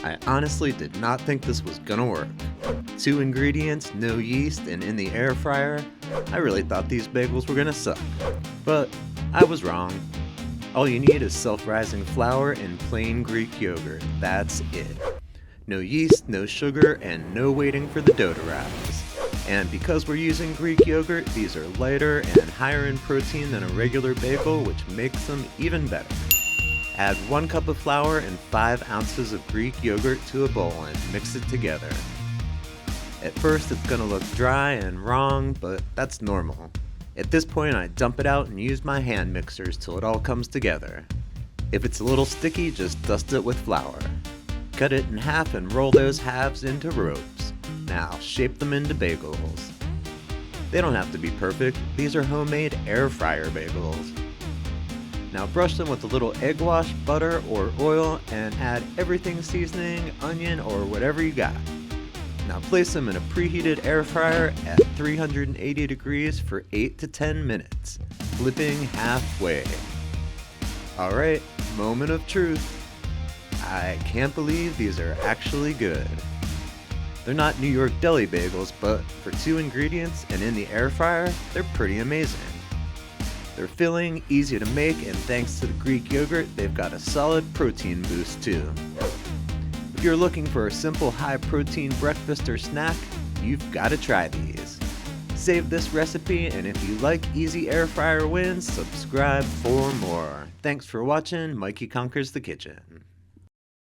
I honestly did not think this was gonna work. 2 ingredients, no yeast, and in the air fryer. I really thought these bagels were gonna suck. But I was wrong. All you need is self-rising flour and plain Greek yogurt. That's it. No yeast, no sugar, and no waiting for the dough to rise. And because we're using Greek yogurt, these are lighter and higher in protein than a regular bagel, which makes them even better. Add 1 cup of flour and 5 ounces of Greek yogurt to a bowl and mix it together. At first it's gonna look dry and wrong, but that's normal. At this point I dump it out and use my hand mixers till it all comes together. If it's a little sticky, just dust it with flour. Cut it in half and roll those halves into ropes. Now shape them into bagels. They don't have to be perfect, these are homemade air fryer bagels. Now brush them with a little egg wash, butter, or oil and add everything seasoning, onion, or whatever you got. Now place them in a preheated air fryer at 380 degrees for 8 to 10 minutes, flipping halfway. Alright, moment of truth. I can't believe these are actually good. They're not New York deli bagels, but for 2 ingredients and in the air fryer, they're pretty amazing. They're filling, easy to make, and thanks to the Greek yogurt, they've got a solid protein boost too. If you're looking for a simple high-protein breakfast or snack, you've got to try these. Save this recipe, and if you like easy air fryer wins, subscribe for more. Thanks for watching. Mikey Conquers the Kitchen.